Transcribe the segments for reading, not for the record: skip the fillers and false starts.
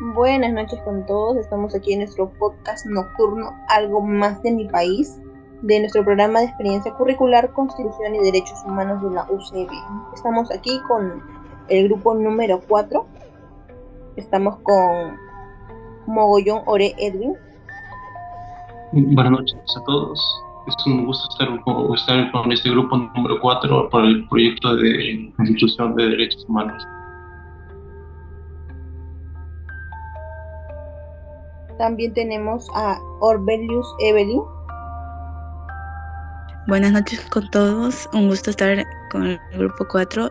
Buenas noches con todos. Estamos aquí en nuestro podcast nocturno, Algo más de mi país, de nuestro programa de experiencia curricular, Constitución y Derechos Humanos de la UCB. Estamos aquí con el grupo número 4. Estamos con Mogollón Ore Edwin. Buenas noches a todos. Es un gusto estar con este grupo número 4 por el proyecto de Constitución de Derechos Humanos. También tenemos a Orbelius Evelyn. Buenas noches con todos, un gusto estar con el grupo 4.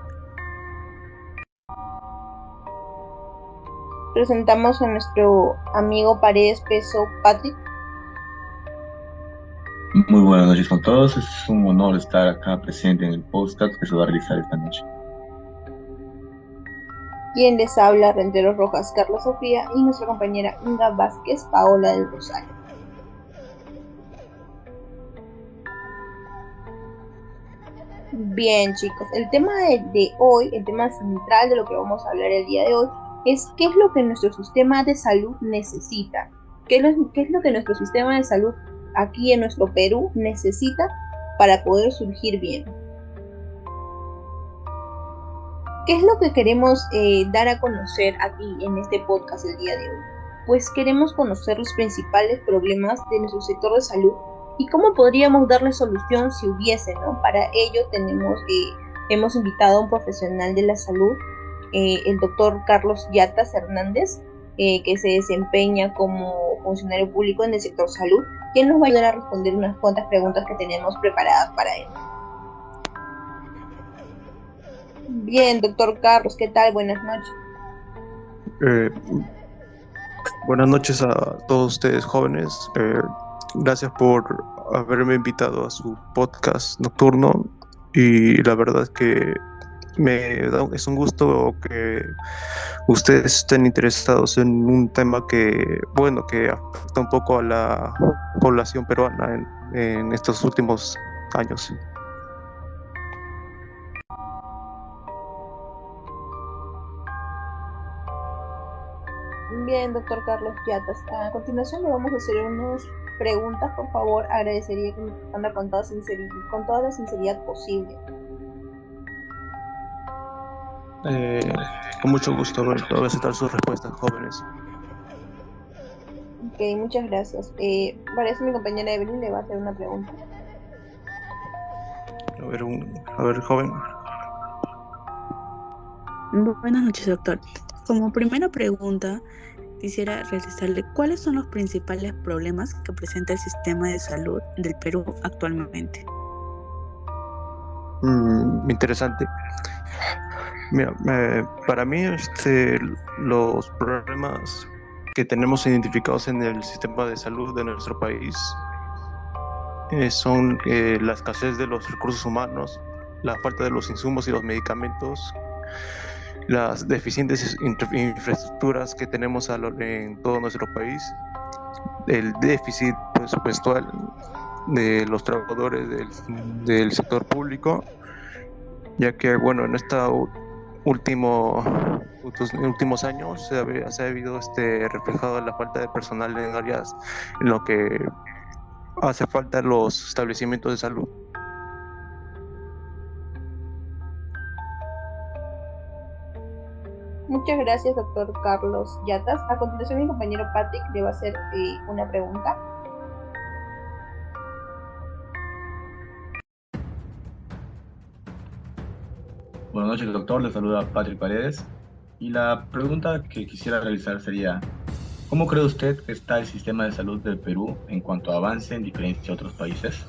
Presentamos a nuestro amigo Paredes Peso, Patrick. Muy buenas noches con todos, es un honor estar acá presente en el podcast que se va a realizar esta noche. Quien les habla, Renteros Rojas, Carla Sofía, y nuestra compañera Inga Vázquez, Paola del Rosario. Bien, chicos, el tema de hoy, el tema central de lo que vamos a hablar el día de hoy, es qué es lo que nuestro sistema de salud necesita. ¿Qué es lo que nuestro sistema de salud aquí en nuestro Perú necesita para poder surgir bien? ¿Qué es lo que queremos dar a conocer aquí en este podcast el día de hoy? Pues queremos conocer los principales problemas de nuestro sector de salud y cómo podríamos darle solución si hubiese, ¿no? Para ello hemos invitado a un profesional de la salud, el doctor Carlos Yatas Hernández, que se desempeña como funcionario público en el sector salud, quien nos va a ayudar a responder unas cuantas preguntas que tenemos preparadas para él. Bien, doctor Carlos, ¿qué tal? Buenas noches. Buenas noches a todos ustedes jóvenes. Gracias por haberme invitado a su podcast nocturno y la verdad es que es un gusto que ustedes estén interesados en un tema que afecta un poco a la población peruana en estos últimos años. Bien, doctor Carlos Yatas. A continuación le vamos a hacer unas preguntas, por favor. Agradecería que me responda con toda la sinceridad posible. Con mucho gusto voy a aceptar sus respuestas, jóvenes. Ok, muchas gracias. Para eso mi compañera Evelyn le va a hacer una pregunta. A ver, joven. Buenas noches, doctor. Como primera pregunta, quisiera realizarle cuáles son los principales problemas que presenta el sistema de salud del Perú actualmente. Interesante. Mira, para mí los problemas que tenemos identificados en el sistema de salud de nuestro país son la escasez de los recursos humanos, la falta de los insumos y los medicamentos, las deficientes infraestructuras que tenemos en todo nuestro país, el déficit presupuestal de los trabajadores del sector público, ya que en estos últimos años se ha habido reflejado la falta de personal en áreas en lo que hace falta los establecimientos de salud. Muchas gracias, doctor Carlos Yatas. A continuación mi compañero Patrick le va a hacer una pregunta. Buenas noches, doctor, le saluda Patrick Paredes. Y la pregunta que quisiera realizar sería, ¿cómo cree usted que está el sistema de salud del Perú en cuanto a avance en diferencia a otros países?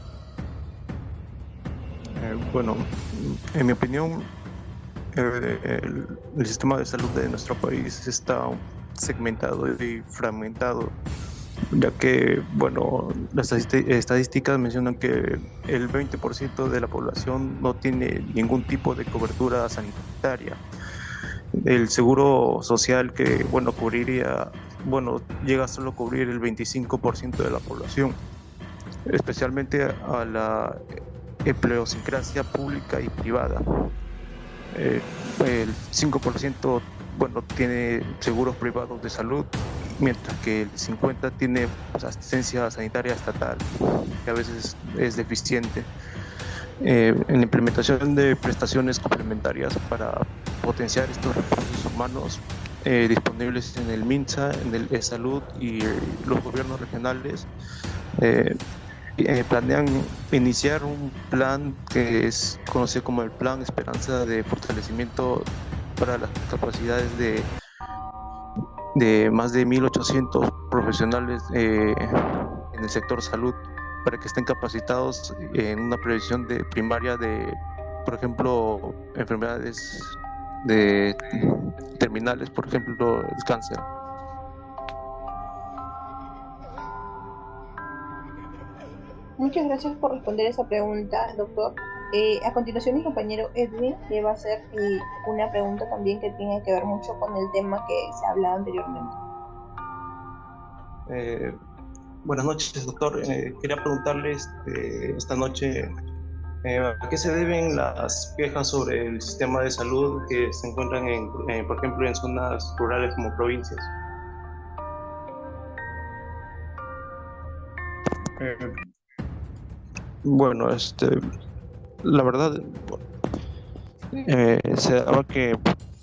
En mi opinión, el sistema de salud de nuestro país está segmentado y fragmentado, ya que las estadísticas mencionan que el 20% de la población no tiene ningún tipo de cobertura sanitaria. El seguro social que cubriría, llega a solo cubrir el 25% de la población, especialmente a la empleosincrasia pública y privada. El 5% bueno, tiene seguros privados de salud, mientras que el 50% tiene pues, asistencia sanitaria estatal, que a veces es deficiente. En la implementación de prestaciones complementarias para potenciar estos recursos humanos disponibles en el MINSA, en el E-Salud y los gobiernos regionales, planean iniciar un plan que es conocido como el Plan Esperanza de Fortalecimiento para las capacidades de más de 1.800 profesionales en el sector salud, para que estén capacitados en una prevención primaria de, por ejemplo, enfermedades terminales, por ejemplo, el cáncer. Muchas gracias por responder esa pregunta, doctor. A continuación, mi compañero Edwin le va a hacer una pregunta también que tiene que ver mucho con el tema que se hablaba anteriormente. Buenas noches, doctor. Quería preguntarle esta noche ¿a qué se deben las quejas sobre el sistema de salud que se encuentran, por ejemplo, en zonas rurales como provincias? Bueno, la verdad,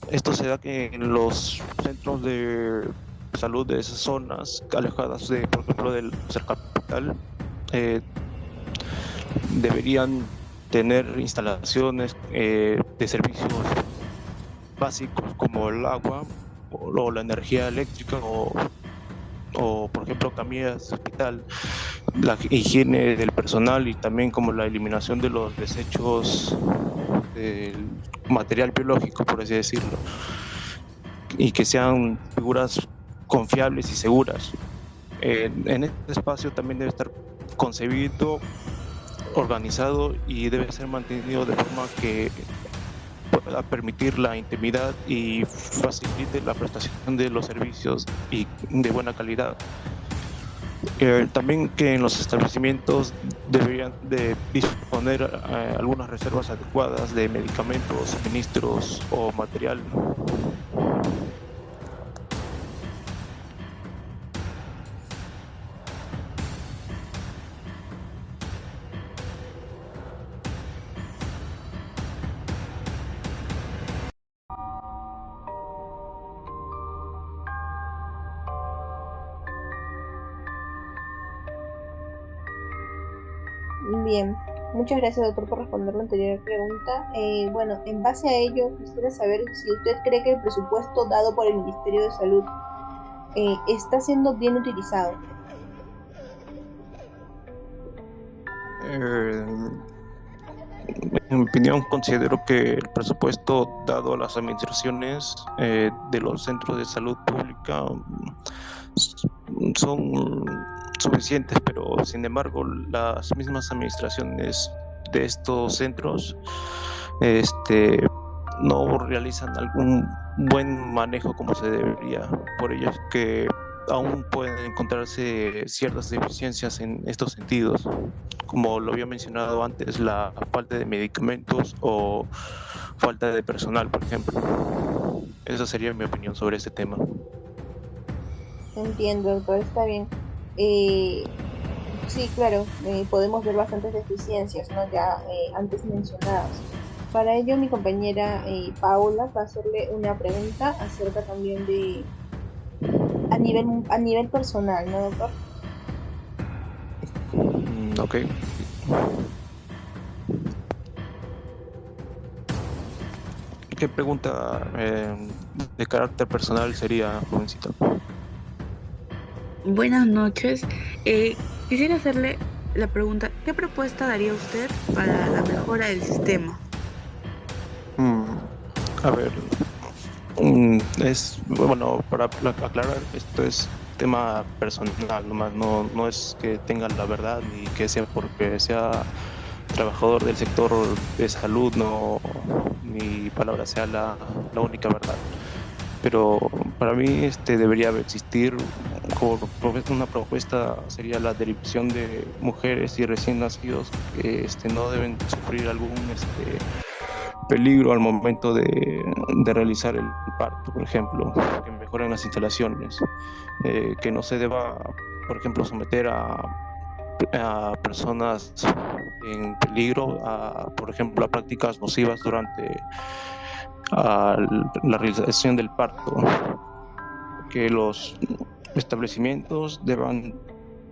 esto se da que en los centros de salud de esas zonas alejadas de, por ejemplo, del capital, deberían tener instalaciones de servicios básicos como el agua o la energía eléctrica o por ejemplo camillas de hospital, la higiene del personal y también como la eliminación de los desechos del material biológico, por así decirlo, y que sean figuras confiables y seguras. En este espacio también debe estar concebido, organizado y debe ser mantenido de forma que pueda permitir la intimidad y facilite la prestación de los servicios y de buena calidad. También que en los establecimientos deberían de disponer algunas reservas adecuadas de medicamentos, suministros o material. Bien, muchas gracias, doctor, por responder la anterior pregunta. Bueno, en base a ello, quisiera saber si usted cree que el presupuesto dado por el Ministerio de Salud está siendo bien utilizado. En mi opinión, considero que el presupuesto dado a las administraciones de los centros de salud pública son suficientes, pero sin embargo las mismas administraciones de estos centros no realizan algún buen manejo como se debería. Por ello es que aún pueden encontrarse ciertas deficiencias en estos sentidos, como lo había mencionado antes, la falta de medicamentos o falta de personal, por ejemplo. Esa sería mi opinión sobre este tema. Entiendo, doctor, está bien. Sí, claro, podemos ver bastantes deficiencias, ¿no? Ya antes mencionadas. Para ello, mi compañera Paula va a hacerle una pregunta acerca también de a nivel personal, ¿no, doctor? Ok. ¿Qué pregunta de carácter personal sería, jovencita? Buenas noches. Quisiera hacerle la pregunta, ¿qué propuesta daría usted para la mejora del sistema? A ver, es bueno, para aclarar, esto es tema personal, nomás no es que tenga la verdad ni que sea porque sea trabajador del sector de salud, no, mi palabra sea la única verdad. Pero para mí debería existir una propuesta, sería la derivación de mujeres y recién nacidos que no deben sufrir algún peligro al momento de realizar el parto, por ejemplo, que mejoren las instalaciones, que no se deba, por ejemplo, someter a personas en peligro, por ejemplo, a prácticas nocivas durante la realización del parto, que los establecimientos deban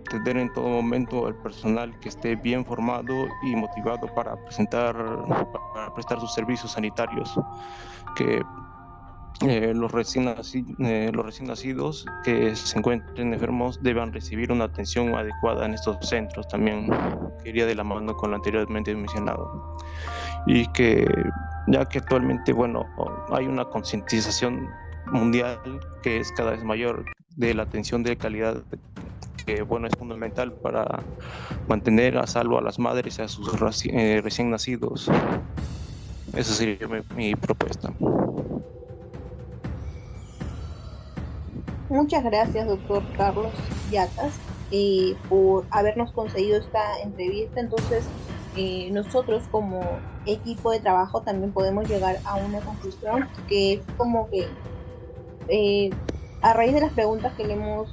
tener en todo momento el personal que esté bien formado y motivado para prestar sus servicios sanitarios, que los recién nacidos que se encuentren enfermos deban recibir una atención adecuada en estos centros, también que iría de la mano con lo anteriormente mencionado. Y que ya que actualmente, bueno, hay una concientización mundial que es cada vez mayor de la atención de calidad, que bueno, es fundamental para mantener a salvo a las madres y a sus recién nacidos. Esa sería mi propuesta. Muchas gracias, doctor Carlos Yatas, por habernos concedido esta entrevista. Entonces, nosotros como equipo de trabajo también podemos llegar a una conclusión que es como que a raíz de las preguntas que le hemos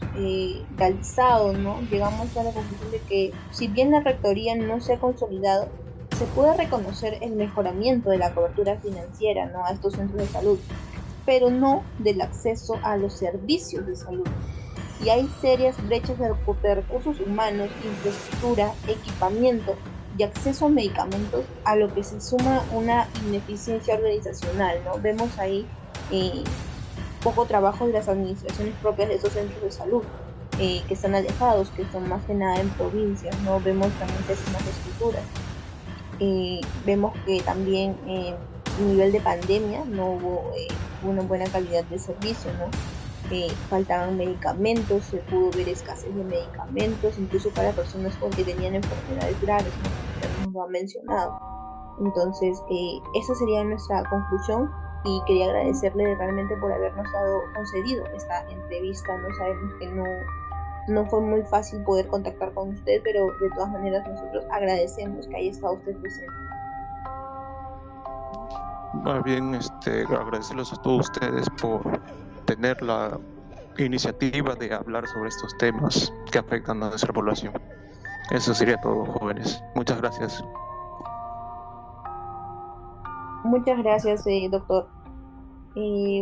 realizado, ¿no? Llegamos a la conclusión de que si bien la rectoría no se ha consolidado, se puede reconocer el mejoramiento de la cobertura financiera, ¿no?, a estos centros de salud, pero no del acceso a los servicios de salud. Y hay serias brechas de recursos humanos, infraestructura, equipamiento y acceso a medicamentos, a lo que se suma una ineficiencia organizacional, ¿no? Vemos ahí poco trabajo de las administraciones propias de esos centros de salud, que están alejados, que son más que nada en provincias, ¿no? Vemos también pésimas estructuras. Vemos que también a nivel de pandemia no hubo una buena calidad de servicio, ¿no? Faltaban medicamentos, se pudo ver escasez de medicamentos, incluso para personas que tenían enfermedades graves, ¿no?, ya nos lo han mencionado. Entonces, esa sería nuestra conclusión, y quería agradecerle realmente por habernos concedido esta entrevista. No sabemos que no fue muy fácil poder contactar con usted, pero de todas maneras nosotros agradecemos que haya estado usted presente. Más bien, agradecerles a todos ustedes por tener la iniciativa de hablar sobre estos temas que afectan a nuestra población. Eso sería todo, jóvenes. Muchas gracias. Muchas gracias, doctor.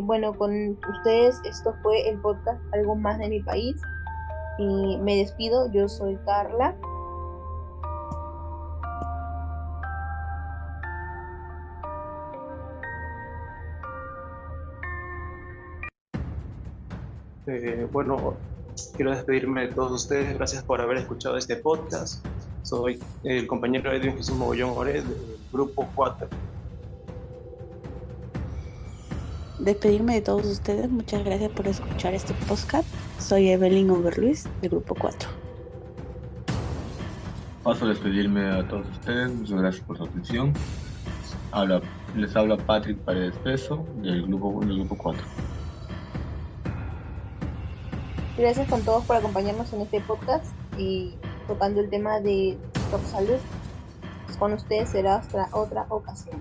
Bueno, con ustedes esto fue el podcast Algo Más de Mi País. Me despido, yo soy Carla. Bueno, quiero despedirme de todos ustedes. Gracias por haber escuchado este podcast. Soy el compañero Edwin Jesús Mogollón Oré del Grupo 4. Despedirme de todos ustedes. Muchas gracias por escuchar este podcast. Soy Evelyn Overluis del Grupo 4. Paso a despedirme a todos ustedes. Muchas gracias por su atención. Les habla Patrick Paredes Peso del Grupo 4. Gracias con todos por acompañarnos en este podcast y tocando el tema de sector salud. Con ustedes será hasta otra ocasión.